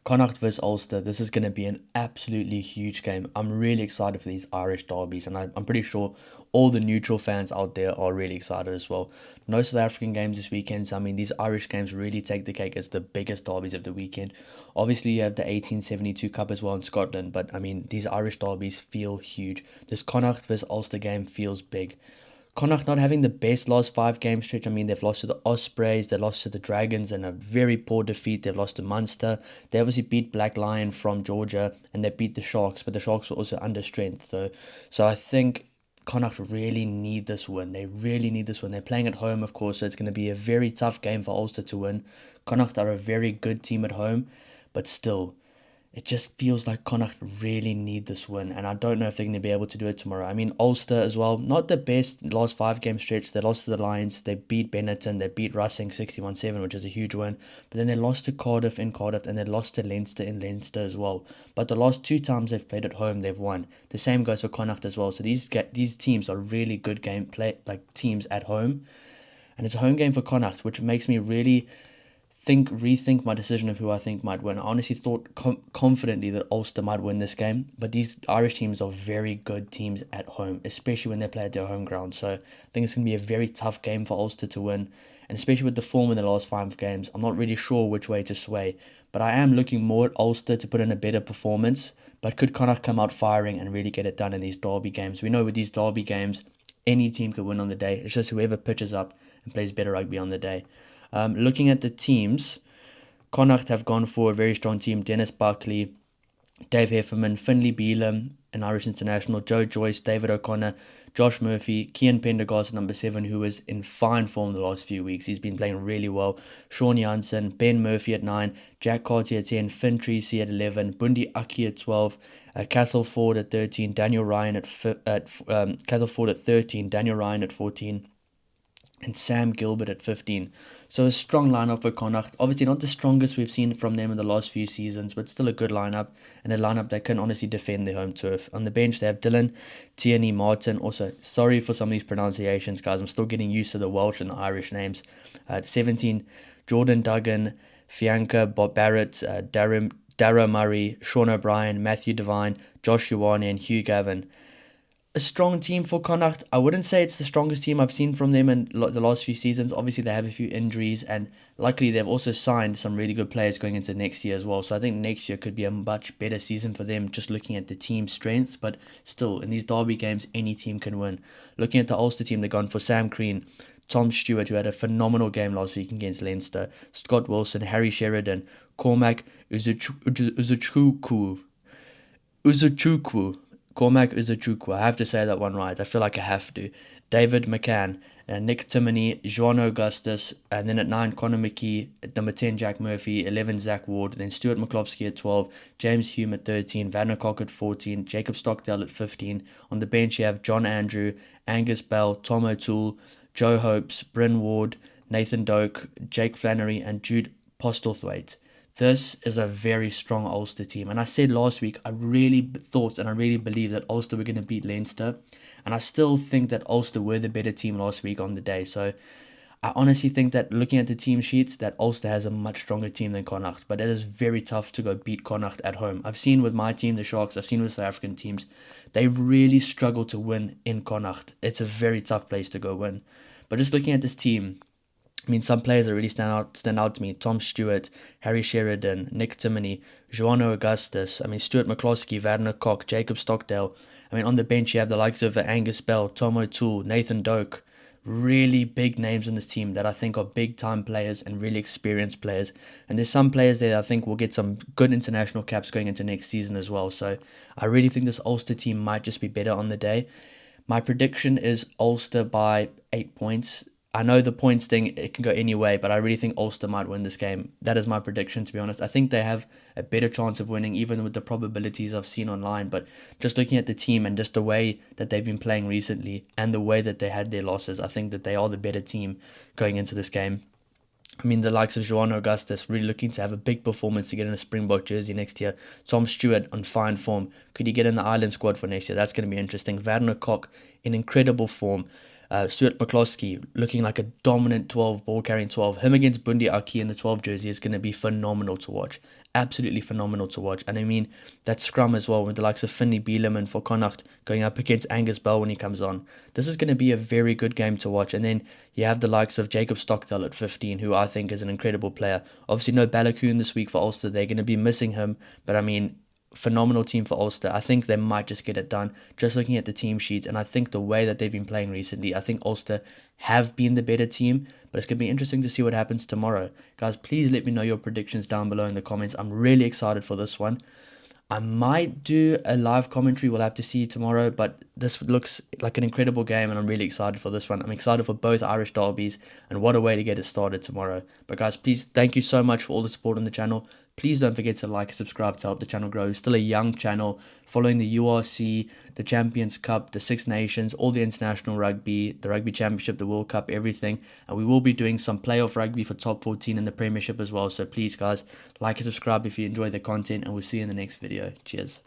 Connacht versus Ulster. This is going to be an absolutely huge game. I'm really excited for these Irish derbies, and I'm pretty sure all the neutral fans out there are really excited as well. No South African games this weekend, so I mean, these Irish games really take the cake as the biggest derbies of the weekend. Obviously, you have the 1872 Cup as well in Scotland, but I mean, these Irish derbies feel huge. This Connacht versus Ulster game feels big. Connacht not having the best last 5 game stretch. I mean, they've lost to the Ospreys, they lost to the Dragons in a very poor defeat. They've lost to Munster. They obviously beat Black Lion from Georgia, and they beat the Sharks, but the Sharks were also under strength. So I think Connacht really need this win. They really need this win. They're playing at home, of course, so it's going to be a very tough game for Ulster to win. Connacht are a very good team at home, but still, it just feels like Connacht really need this win, and I don't know if they're going to be able to do it tomorrow. I mean, Ulster as well, not the best last 5 game stretch. They lost to the Lions, they beat Benetton, they beat Racing 61-7, which is a huge win. But then they lost to Cardiff in Cardiff, and they lost to Leinster in Leinster as well. But the last 2 times they've played at home, they've won. The same goes for Connacht as well. So these teams are really good teams at home, and it's a home game for Connacht, which makes me really rethink my decision of who I think might win. I honestly thought confidently that Ulster might win this game, but these Irish teams are very good teams at home, especially when they play at their home ground. So I think it's going to be a very tough game for Ulster to win, and especially with the form in the last 5 games, I'm not really sure which way to sway. But I am looking more at Ulster to put in a better performance. But could Connacht come out firing and really get it done in these derby games? We know with these derby games, any team could win on the day. It's just whoever pitches up and plays better rugby on the day. Looking at the teams, Connacht have gone for a very strong team. Dennis Buckley, Dave Hefferman, Finlay Beelum, an Irish international, Joe Joyce, David O'Connor, Josh Murphy, Cian Pendergast, number 7, who is in fine form the last few weeks. He's been playing really well. Sean Janssen, Ben Murphy at 9, Jack Carty at 10, Finn Treacy at 11, Bundi Aki at 12, Cathal Ford at 13, Daniel Ryan Cathal Ford at 13, Daniel Ryan at 14, and Sam Gilbert at 15. So a strong lineup for Connacht. Obviously not the strongest we've seen from them in the last few seasons, but still a good lineup, and a lineup that can honestly defend their home turf. On the bench they have Dylan, Tierney, Martin. Also, sorry for some of these pronunciations, guys. I'm still getting used to the Welsh and the Irish names. 17, Jordan Duggan, Fianca, Bob Barrett, Dara Murray, Sean O'Brien, Matthew Devine, Josh Ioane, and Hugh Gavin. A strong team for Connacht. I wouldn't say it's the strongest team I've seen from them in the last few seasons. Obviously, they have a few injuries, and luckily they've also signed some really good players going into next year as well. So I think next year could be a much better season for them, just looking at the team strengths. But still, in these derby games, any team can win. Looking at the Ulster team, they've gone for Sam Crean, Tom Stewart, who had a phenomenal game last week against Leinster, Scott Wilson, Harry Sheridan, Cormac Uzuchukwu. I have to say that one right. I feel like I have to. David McCann, Nick Timoney, Joan Augustus, and then at 9, Conor McKee. At number 10, Jack Murphy. 11, Zach Ward. Then Stuart McCloskey at 12, James Hume at 13, Vandercock at 14, Jacob Stockdale at 15. On the bench, you have John Andrew, Angus Bell, Tom O'Toole, Joe Hopes, Bryn Ward, Nathan Doak, Jake Flannery, and Jude Postlethwaite. This is a very strong Ulster team. And I said last week, I really thought and I really believed that Ulster were going to beat Leinster. And I still think that Ulster were the better team last week on the day. So I honestly think that looking at the team sheets, that Ulster has a much stronger team than Connacht. But it is very tough to go beat Connacht at home. I've seen with my team, the Sharks, I've seen with South African teams, they really struggle to win in Connacht. It's a very tough place to go win. But just looking at this team, I mean, some players that really stand out to me. Tom Stewart, Harry Sheridan, Nick Timoney, Joanna Augustus. I mean, Stuart McCloskey, Vandercock, Jacob Stockdale. I mean, on the bench, you have the likes of Angus Bell, Tom O'Toole, Nathan Doak. Really big names in this team that I think are big-time players and really experienced players. And there's some players there that I think will get some good international caps going into next season as well. So I really think this Ulster team might just be better on the day. My prediction is Ulster by 8 points. I know the points thing, it can go any way, but I really think Ulster might win this game. That is my prediction, to be honest. I think they have a better chance of winning, even with the probabilities I've seen online. But just looking at the team and just the way that they've been playing recently and the way that they had their losses, I think that they are the better team going into this game. I mean, the likes of Joan Augustus really looking to have a big performance to get in a Springbok jersey next year. Tom Stewart on fine form. Could he get in the Ireland squad for next year? That's going to be interesting. Vandercock in incredible form. Stuart McCloskey looking like a dominant 12, ball carrying 12. Him against Bundi Aki in the 12 jersey is going to be phenomenal to watch. Absolutely phenomenal to watch. And I mean, that scrum as well, with the likes of Finley Bieleman for Connacht going up against Angus Bell when he comes on. This is going to be a very good game to watch. And then you have the likes of Jacob Stockdale at 15, who I think is an incredible player. Obviously, no Balakoon this week for Ulster. They're going to be missing him. But I mean, phenomenal team for Ulster. I think they might just get it done just looking at the team sheet, and I think the way that they've been playing recently, I think Ulster have been the better team, but it's going to be interesting to see what happens tomorrow. Guys, please let me know your predictions down below in the comments. I'm really excited for this one. I might do a live commentary. We'll have to see tomorrow, but this looks like an incredible game, and I'm really excited for this one. I'm excited for both Irish derbies, and what a way to get it started tomorrow. But guys, please, thank you so much for all the support on the channel. Please don't forget to like and subscribe to help the channel grow. It's still a young channel following the URC, the Champions Cup, the Six Nations, all the international rugby, the Rugby Championship, the World Cup, everything. And we will be doing some playoff rugby for top 14 in the Premiership as well. So please, guys, like and subscribe if you enjoy the content, and we'll see you in the next video. Cheers.